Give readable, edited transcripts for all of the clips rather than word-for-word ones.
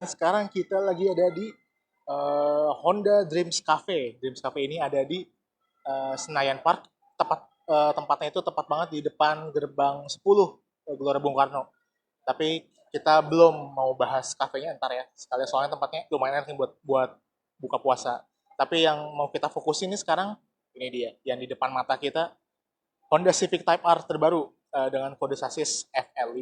Sekarang kita lagi ada di Honda Dreams Cafe. Dreams Cafe ini ada di Senayan Park. Tempatnya itu tepat banget di depan gerbang 10 Gelora Bung Karno. Tapi kita belum mau bahas kafenya ntar ya. Sekali soalnya tempatnya lumayan enak buat buat buka puasa. Tapi yang mau kita fokusin ini sekarang ini dia, yang di depan mata kita Honda Civic Type R terbaru dengan kode sasis FL5.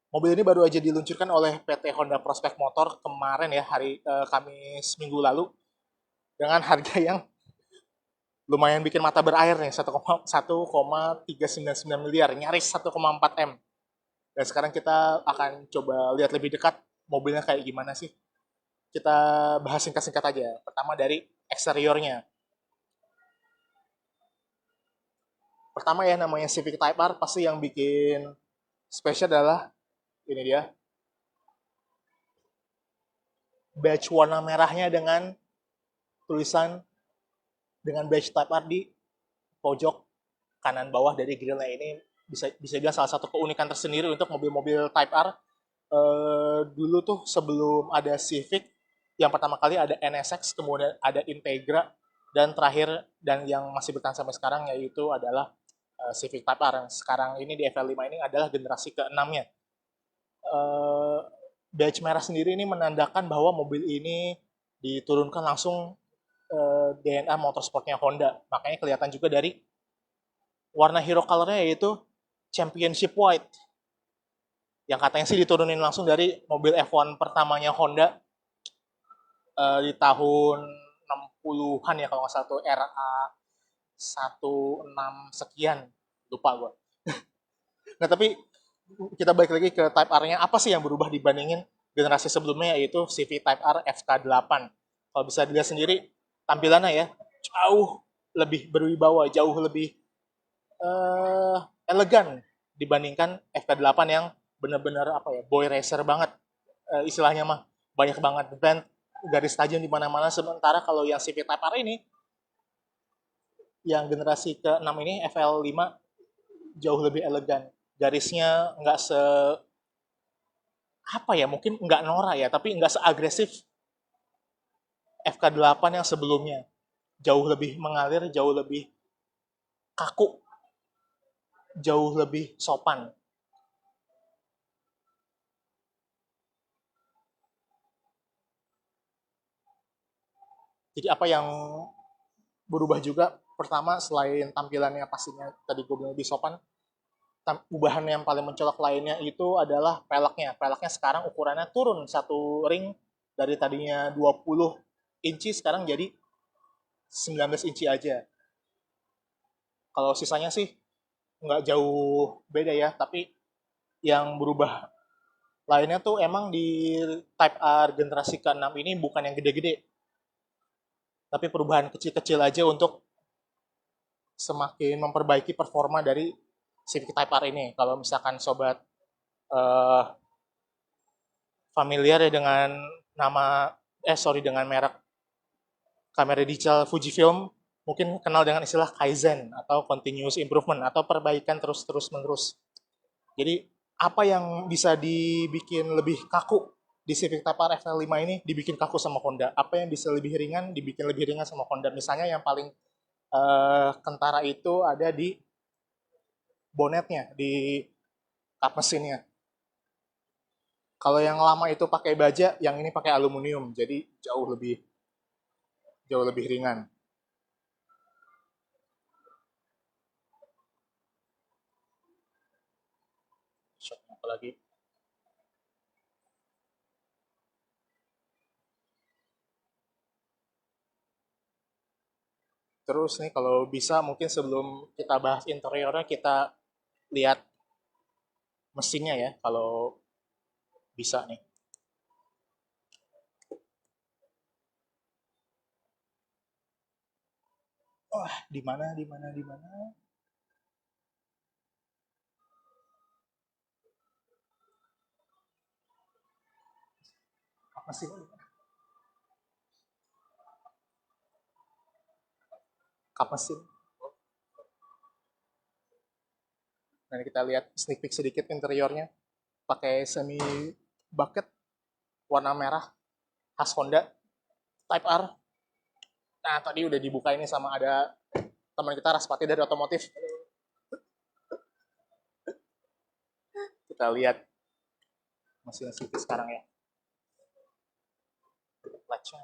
Mobil ini baru aja diluncurkan oleh PT Honda Prospect Motor kemarin ya, hari Kamis minggu lalu, dengan harga yang lumayan bikin mata berair nih, 1,399 miliar, nyaris 1,4 M. Dan sekarang kita akan coba lihat lebih dekat mobilnya kayak gimana sih. Kita bahas singkat-singkat aja. Pertama dari eksteriornya. Pertama ya, namanya Civic Type R, pasti yang bikin spesial adalah ini dia, badge warna merahnya dengan tulisan dengan badge Type R di pojok kanan bawah dari grillnya. Ini bisa bilang salah satu keunikan tersendiri untuk mobil-mobil Type R. Dulu tuh sebelum ada Civic, yang pertama kali ada NSX, kemudian ada Integra, dan terakhir dan yang masih bertahan sampai sekarang yaitu adalah Civic Type R. Yang sekarang ini di FL5 ini adalah generasi ke-6-nya. Uh, Badge merah sendiri ini menandakan bahwa mobil ini diturunkan langsung DNA motorsportnya Honda. Makanya kelihatan juga dari warna hero colornya yaitu Championship White. Yang katanya sih diturunin langsung dari mobil F1 pertamanya Honda di tahun 60-an ya kalau nggak salah tuh, RA 16 sekian. Lupa gue. Nah tapi kita balik lagi ke Type R-nya. Apa sih yang berubah dibandingin generasi sebelumnya, yaitu CV Type R FK8. Kalau bisa dilihat sendiri tampilannya ya, jauh lebih berwibawa, jauh lebih uh, elegan dibandingkan FK8 yang benar-benar apa ya, boy racer banget, istilahnya mah banyak banget band, garis tajam di mana-mana. Sementara kalau yang CV Type R ini, yang generasi ke-6 ini FL5, jauh lebih elegan. Garisnya nggak se apa ya, mungkin nggak norak ya, tapi nggak seagresif FK8 yang sebelumnya. Jauh lebih mengalir, jauh lebih kaku, jauh lebih sopan. Jadi apa yang berubah juga, pertama selain tampilannya pastinya tadi gue bilang lebih sopan, ubahan yang paling mencolok lainnya itu adalah peleknya. Peleknya sekarang ukurannya turun satu ring, dari tadinya 20 inci sekarang jadi 19 inci aja. Kalau sisanya sih nggak jauh beda ya, tapi yang berubah lainnya tuh emang di Type R generasi ke-6 ini bukan yang gede-gede, tapi perubahan kecil-kecil aja untuk semakin memperbaiki performa dari Civic Type R ini. Kalau misalkan sobat uh, familiar ya dengan nama dengan merek kamera digital Fujifilm, mungkin kenal dengan istilah Kaizen atau continuous improvement atau perbaikan terus-terus menerus. Jadi apa yang bisa dibikin lebih kaku di Civic Type R FL5 ini dibikin kaku sama Honda. Apa yang bisa lebih ringan dibikin lebih ringan sama Honda. Misalnya yang paling kentara itu ada di bonetnya, di kap mesinnya. Kalau yang lama itu pakai baja, yang ini pakai aluminium, jadi jauh lebih ringan. Apalagi terus nih, kalau bisa mungkin sebelum kita bahas interiornya, kita lihat mesinnya ya, kalau bisa nih. Wah, di mana, di mana, di mana? Mesin, kap mesin. Nah, kita lihat sneak peek sedikit interiornya. Pakai semi bucket, warna merah khas Honda Type R. Nah, tadi udah dibuka ini sama ada teman kita Raspati dari otomotif. Kita lihat mesin sedikit sekarang ya. Latchnya.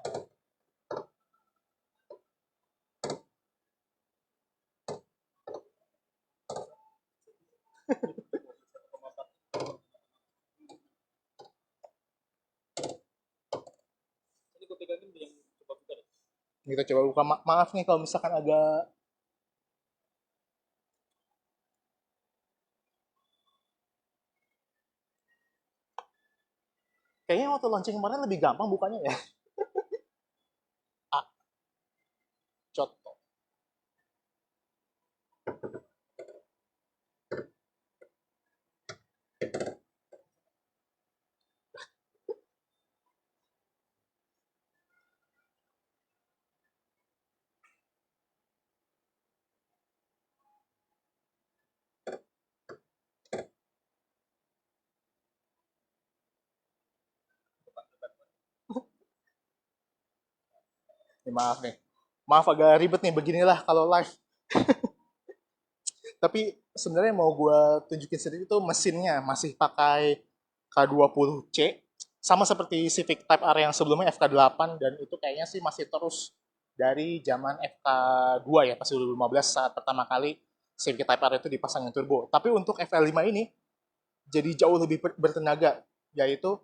Kita coba buka. Maaf nih kalau misalkan agak kayaknya waktu launching kemarin lebih gampang bukanya ya. Ah, contoh. Maaf nih. Maaf agak ribet nih beginilah kalau live. Tapi sebenarnya mau gue tunjukin sendiri itu mesinnya masih pakai K20C sama seperti Civic Type R yang sebelumnya FK8 dan itu kayaknya sih masih terus dari zaman FK2 ya pas 2015 saat pertama kali Civic Type R itu dipasangin turbo. Tapi untuk FL5 ini jadi jauh lebih bertenaga yaitu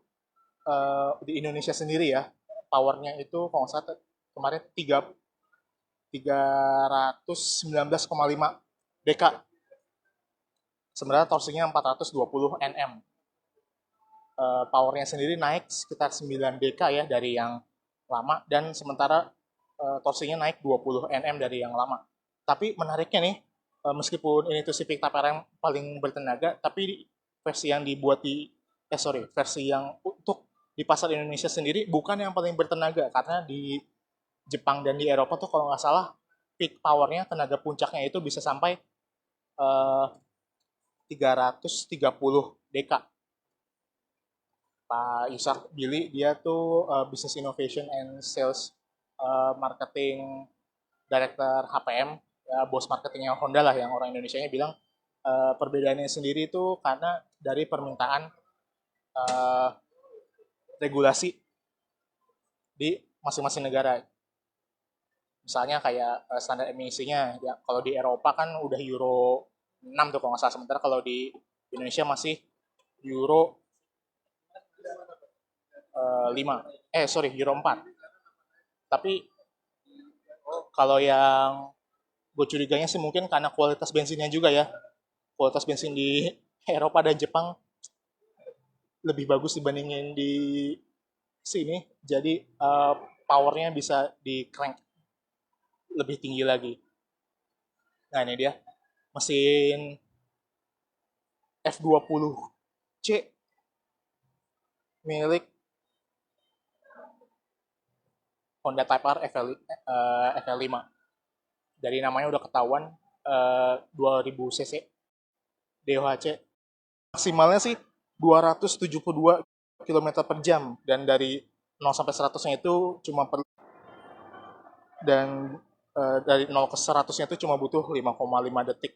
di Indonesia sendiri ya powernya itu kalau nggak salah kemarin 319,5 dk. Sebenarnya torsinya 420 Nm. Powernya sendiri naik sekitar 9 dk ya dari yang lama dan sementara torsinya naik 20 Nm dari yang lama. Tapi menariknya nih, meskipun ini tuh Civic Type R yang paling bertenaga, tapi versi yang dibuat versi yang untuk di pasar Indonesia sendiri bukan yang paling bertenaga karena di Jepang dan di Eropa tuh kalau nggak salah peak powernya tenaga puncaknya itu bisa sampai 330 dk. Pak Yusak Billy dia tuh Business Innovation and Sales Marketing Director HPM, ya, bos marketingnya Honda lah yang orang Indonesia-nya bilang perbedaannya sendiri itu karena dari permintaan regulasi di masing-masing negara. Misalnya kayak standar emisinya, ya, kalau di Eropa kan udah Euro 6 tuh kalau nggak salah, sementara kalau di Indonesia masih Euro 5. Euro 4. Tapi kalau yang gue curiganya sih mungkin karena kualitas bensinnya juga ya. Kualitas bensin di Eropa dan Jepang lebih bagus dibandingin di sini. Jadi powernya bisa di crank lebih tinggi lagi. Nah ini dia mesin F20C milik Honda Type R FL5. Dari namanya udah ketahuan 2000 cc DOHC. Maksimalnya sih 272 km per jam dan dari 0 sampai 100-nya itu cuma perlu dan dari 0 ke 100-nya itu cuma butuh 5,5 detik.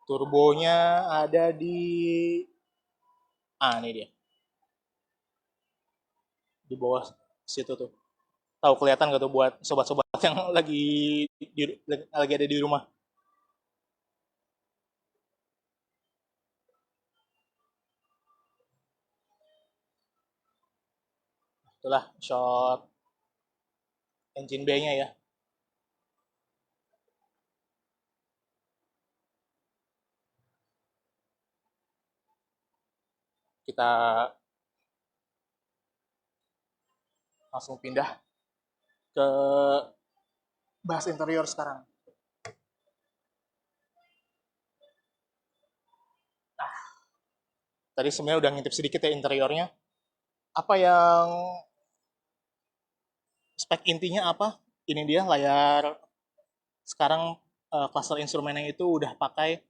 Turbonya ada di ini dia. Di bawah situ tuh. Tahu kelihatan gak tuh buat sobat-sobat yang lagi ada di rumah? Itulah shot engine bay-nya ya. Kita langsung pindah ke bahas interior sekarang. Tadi sebenarnya udah ngintip sedikit ya interiornya. Apa yang spek intinya apa? Ini dia layar sekarang cluster instrumennya itu udah pakai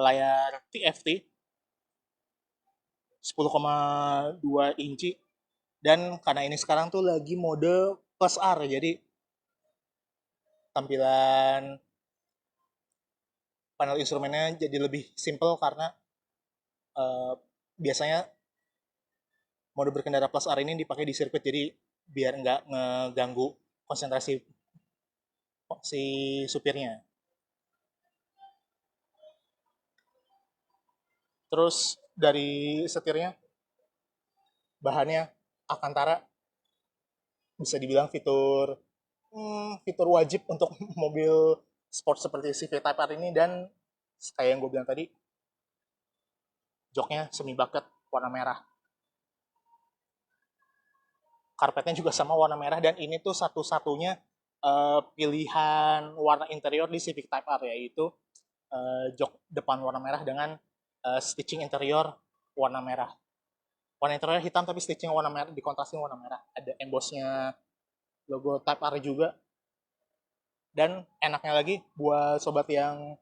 layar TFT 10,2 inci, dan karena ini sekarang tuh lagi mode plus R, jadi tampilan panel instrumennya jadi lebih simple karena uh, biasanya mode berkendara plus R ini dipakai di sirkuit, jadi biar nggak ngeganggu konsentrasi si supirnya. Terus dari setirnya, bahannya Alcantara, bisa dibilang fitur wajib untuk mobil sport seperti CV Type R ini. Dan kayak yang gue bilang tadi, joknya semi bucket warna merah, karpetnya juga sama warna merah, dan ini tuh satu-satunya pilihan warna interior di Civic Type R, yaitu jok depan warna merah dengan stitching interior warna merah. Warna interior hitam tapi stitching warna merah, dikontrasin warna merah. Ada embossnya logo Type R juga. Dan enaknya lagi buat sobat yang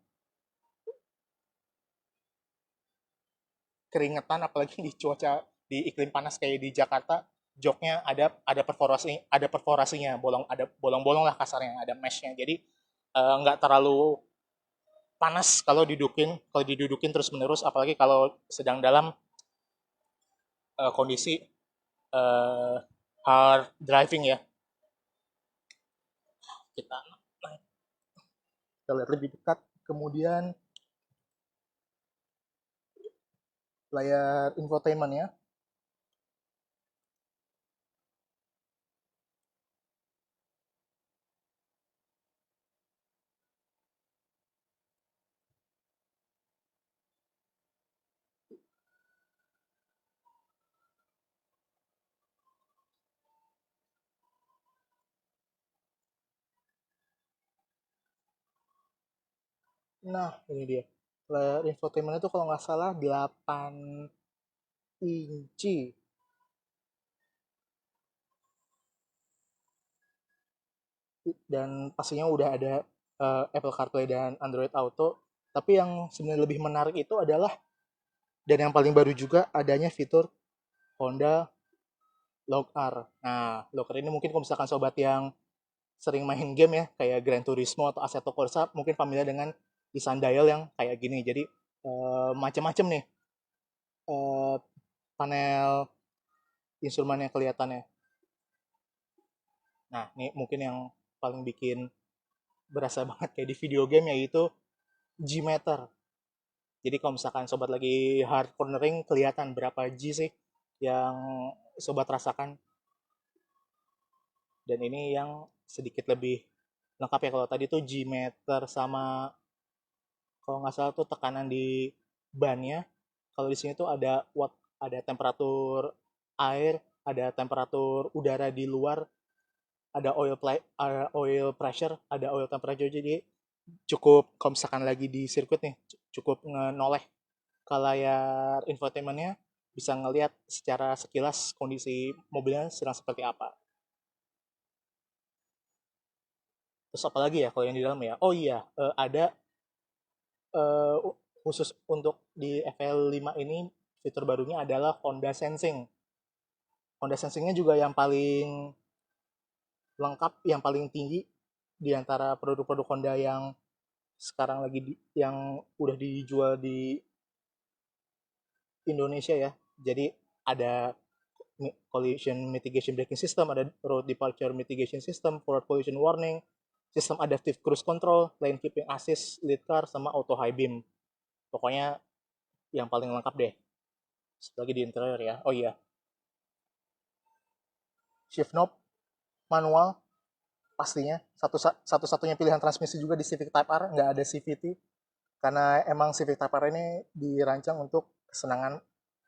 keringetan, apalagi di cuaca di iklim panas kayak di Jakarta, joknya ada perforasinya, ada bolong-bolong lah kasarnya, ada meshnya, jadi nggak terlalu panas kalau didudukin terus menerus, apalagi kalau sedang dalam kondisi uh, hard driving ya. Kita kita lihat lebih dekat, kemudian layar infotainment ya. Nah, ini dia. Layar infotainment itu kalau nggak salah 8 inci. Dan pastinya udah ada Apple CarPlay dan Android Auto. Tapi yang sebenarnya lebih menarik itu adalah, dan yang paling baru juga, adanya fitur Honda Lock R. Nah, Lock R ini mungkin kalau misalkan sobat yang sering main game ya, kayak Gran Turismo atau Assetto Corsa, mungkin familiar dengan desain dial yang kayak gini. Jadi macam-macam nih eh, panel instrumennya kelihatannya. Nah, ini mungkin yang paling bikin berasa banget kayak di video game, yaitu G-meter. Jadi kalau misalkan sobat lagi hard cornering, kelihatan berapa G sih yang sobat rasakan. Dan ini yang sedikit lebih lengkap ya, kalau tadi tuh G-meter sama kalau nggak salah tuh tekanan di bannya. Kalau di sini tuh ada watt, ada temperatur air, ada temperatur udara di luar, ada oil pressure, ada oil temperature. Jadi cukup kalau misalkan lagi di sirkuit nih, cukup noleh ke layar infotainmentnya, bisa ngelihat secara sekilas kondisi mobilnya sedang seperti apa. Terus apa lagi ya kalau yang di dalam ya? Oh iya, ada eh, khusus untuk di FL5 ini, fitur barunya adalah Honda Sensing. Honda Sensingnya juga yang paling lengkap, yang paling tinggi di antara produk-produk Honda yang sekarang yang udah dijual di Indonesia ya. Jadi ada collision mitigation braking system, ada road departure mitigation system, forward collision warning, sistem adaptive cruise control, lane keeping assist, lead car, sama auto high beam. Pokoknya yang paling lengkap deh. Lagi di interior ya. Oh iya, shift knob manual pastinya, satu-satunya pilihan transmisi juga di Civic Type R, nggak ada CVT, karena emang Civic Type R ini dirancang untuk kesenangan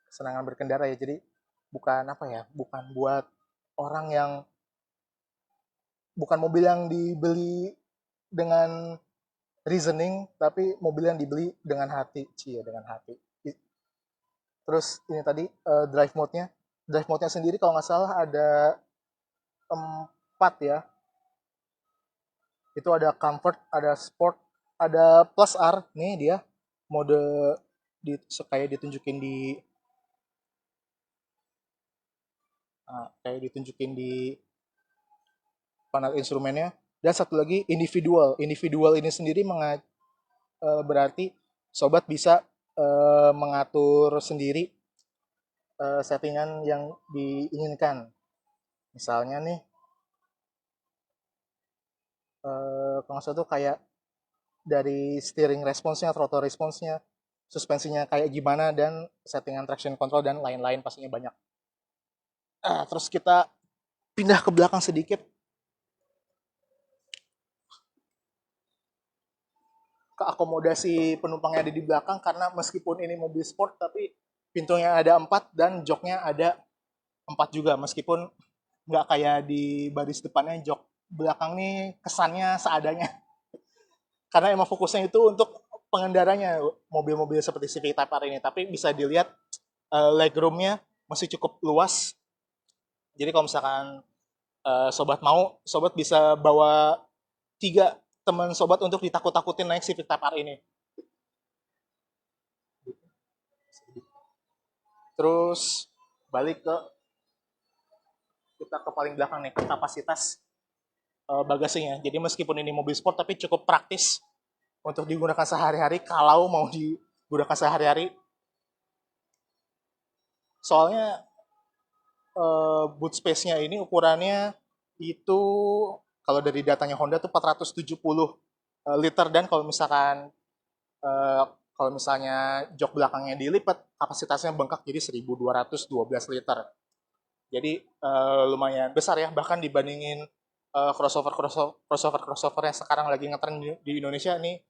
kesenangan berkendara ya. Jadi bukan apa ya, bukan buat orang yang, bukan mobil yang dibeli dengan reasoning, tapi mobil yang dibeli dengan hati, dengan hati. Terus ini tadi drive mode-nya sendiri kalau nggak salah ada 4 ya. Itu ada comfort, ada sport, ada plus R, nih dia. mode kayak ditunjukin di panel instrumennya. Dan satu lagi individual. Individual ini sendiri berarti sobat bisa mengatur sendiri settingan yang diinginkan. Misalnya nih, kalau nggak salah tuh kayak dari steering response-nya, throttle response-nya, suspensinya kayak gimana, dan settingan traction control dan lain-lain pastinya banyak. Terus kita pindah ke belakang sedikit. Ke akomodasi penumpangnya ada di belakang, karena meskipun ini mobil sport tapi pintunya ada 4 dan joknya ada 4 juga, meskipun nggak kayak di baris depannya. Jok belakang nih kesannya seadanya karena emang fokusnya itu untuk pengendaranya mobil-mobil seperti Civic Type R ini. Tapi bisa dilihat legroomnya masih cukup luas, jadi kalau misalkan sobat mau, sobat bisa bawa 3 teman sobat untuk ditakut-takutin naik Civic Type R ini. Terus balik kita ke paling belakang nih, kapasitas bagasinya. Jadi meskipun ini mobil sport tapi cukup praktis untuk digunakan sehari-hari kalau mau digunakan sehari-hari. Soalnya boot space-nya ini ukurannya itu kalau dari datanya Honda tuh 470 liter, dan kalau misalnya jok belakangnya dilipat, kapasitasnya bengkak jadi 1212 liter. Jadi lumayan besar ya, bahkan dibandingin crossover yang sekarang lagi ngetren di Indonesia nih,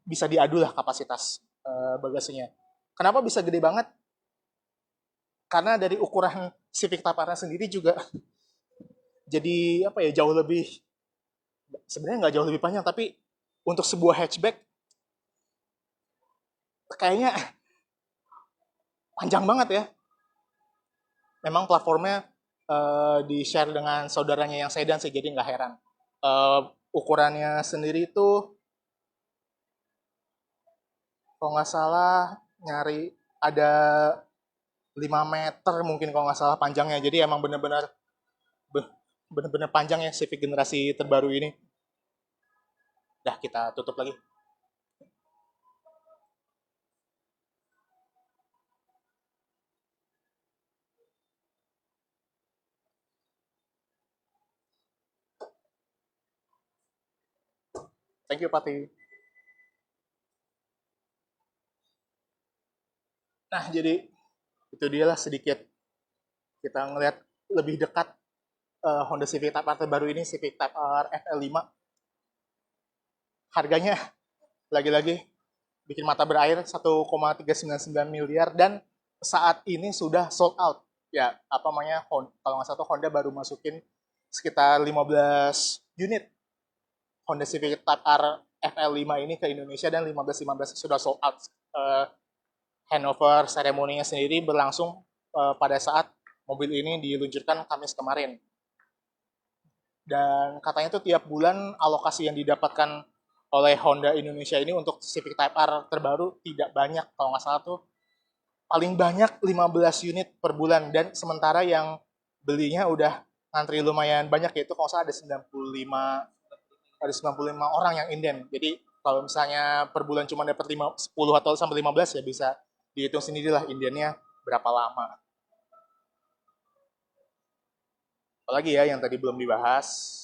bisa diadu lah kapasitas bagasinya. Kenapa bisa gede banget? Karena dari ukuran Civic Type R sendiri juga jadi jauh lebih, sebenarnya nggak jauh lebih panjang, tapi untuk sebuah hatchback kayaknya panjang banget ya. Memang platformnya di-share dengan saudaranya yang sedan sih, jadi nggak heran. Ukurannya sendiri itu kalau nggak salah nyari ada 5 meter mungkin kalau nggak salah panjangnya. Jadi emang bener-bener panjang ya Civic generasi terbaru ini. Dah, kita tutup lagi. Thank you, Pati. Nah, jadi itu dia lah sedikit kita ngelihat lebih dekat Honda Civic Type R terbaru ini, Civic Type R FL5. Harganya lagi-lagi bikin mata berair, 1,399 miliar, dan saat ini sudah sold out. Ya, kalau nggak salah Honda baru masukin sekitar 15 unit Honda Civic Type R FL5 ini ke Indonesia, dan 15 sudah sold out. Handover seremoninya sendiri berlangsung pada saat mobil ini diluncurkan Kamis kemarin. Dan katanya tuh tiap bulan alokasi yang didapatkan oleh Honda Indonesia ini untuk Civic Type R terbaru tidak banyak. Kalau nggak salah tuh paling banyak 15 unit per bulan, dan sementara yang belinya udah ngantri lumayan banyak, yaitu kalau nggak salah ada 95 orang yang inden. Jadi kalau misalnya per bulan cuma dapat 10 atau sampai 15, ya bisa dihitung sendirilah indennya berapa lama. Apalagi ya yang tadi belum dibahas.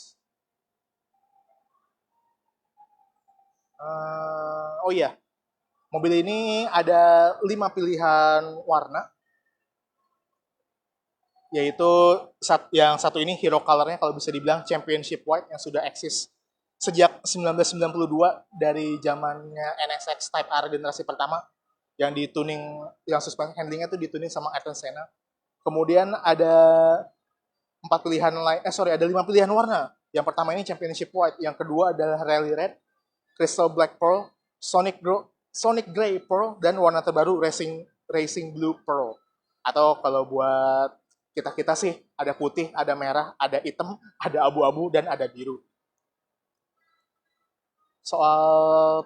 Oh iya, mobil ini ada 5 pilihan warna, yaitu yang satu ini hero colornya kalau bisa dibilang championship white yang sudah eksis sejak 1992 dari zamannya NSX Type R generasi pertama, yang suspension handlingnya tuh dituning sama Ayrton Senna. Kemudian ada 5 pilihan warna. Yang pertama ini championship white, yang kedua adalah rally red, crystal black pearl, sonic gray pearl, dan warna terbaru racing blue pearl. Atau kalau buat kita sih ada putih, ada merah, ada hitam, ada abu-abu, dan ada biru. Soal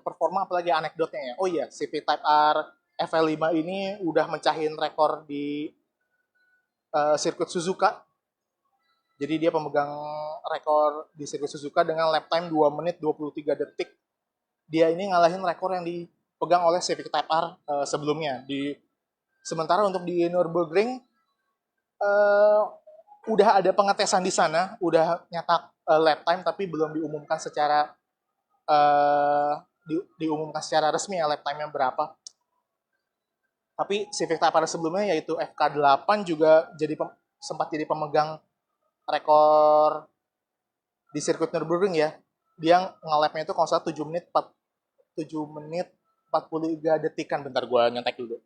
performa apalagi anekdotnya ya. Oh iya, CP Type R FL5 ini udah mencahin rekor di sirkuit Suzuka. Jadi dia pemegang rekor di sirkuit Suzuka dengan lap time 2 menit 23 detik. Dia ini ngalahin rekor yang dipegang oleh Civic Type R sebelumnya. Sementara untuk di Nürburgring udah ada pengetesan di sana, udah nyetak lap time tapi belum diumumkan secara diumumkan secara resmi ya lap time-nya berapa. Tapi Civic Type R sebelumnya yaitu FK8 juga sempat jadi pemegang rekor di sirkuit Nürburgring ya. Dia nge-lapnya itu kalau salah 7 menit 43 detikan. Bentar gue nyentek dulu.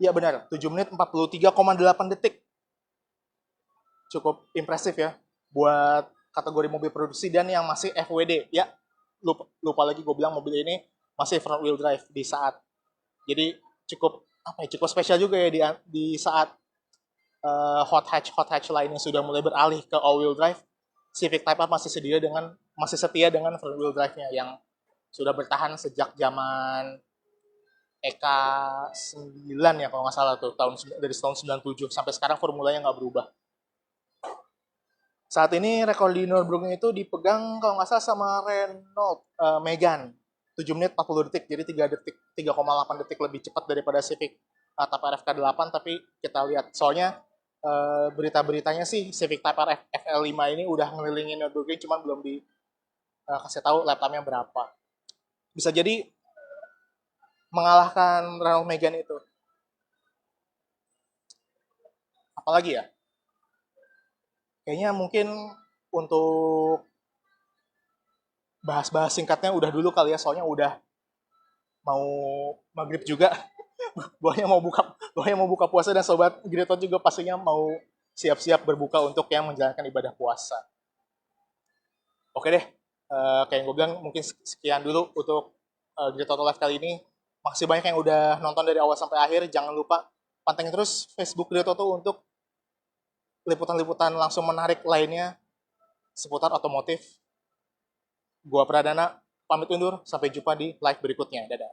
Iya benar, 7 menit 43,8 detik. Cukup impresif ya buat kategori mobil produksi dan yang masih FWD. Ya, lupa lagi gue bilang mobil ini masih front wheel drive di saat. Jadi cukup cukup spesial juga ya di saat hot hatch lainnya sudah mulai beralih ke all wheel drive. Civic Type R masih setia dengan front wheel drive-nya yang sudah bertahan sejak zaman EK 9 ya kalau nggak salah tuh dari tahun 97 sampai sekarang formulanya nggak berubah. Saat ini rekor di Nürburgring itu dipegang kalau nggak salah sama Renault Megane 7 menit 40 detik, jadi 3,8 detik lebih cepat daripada Civic Type R FK8. Tapi kita lihat soalnya berita-beritanya sih Civic Type R FL5 ini udah ngelilingin Nürburgring, cuman belum dikasih tahu lap time-nya berapa. Bisa jadi mengalahkan Renault Megane itu. Apalagi ya? Kayaknya mungkin untuk bahas-bahas singkatnya udah dulu kali ya, soalnya udah mau maghrib juga. Buahnya mau buka puasa dan sobat Greton juga pastinya mau siap-siap berbuka untuk yang menjalankan ibadah puasa. Oke deh, kayak gue bilang mungkin sekian dulu untuk Greton Live kali ini. Makasih banyak yang udah nonton dari awal sampai akhir. Jangan lupa pantengin terus Facebook Greton untuk liputan-liputan langsung menarik lainnya seputar otomotif. Gua Pradana, pamit undur. Sampai jumpa di live berikutnya. Dadah.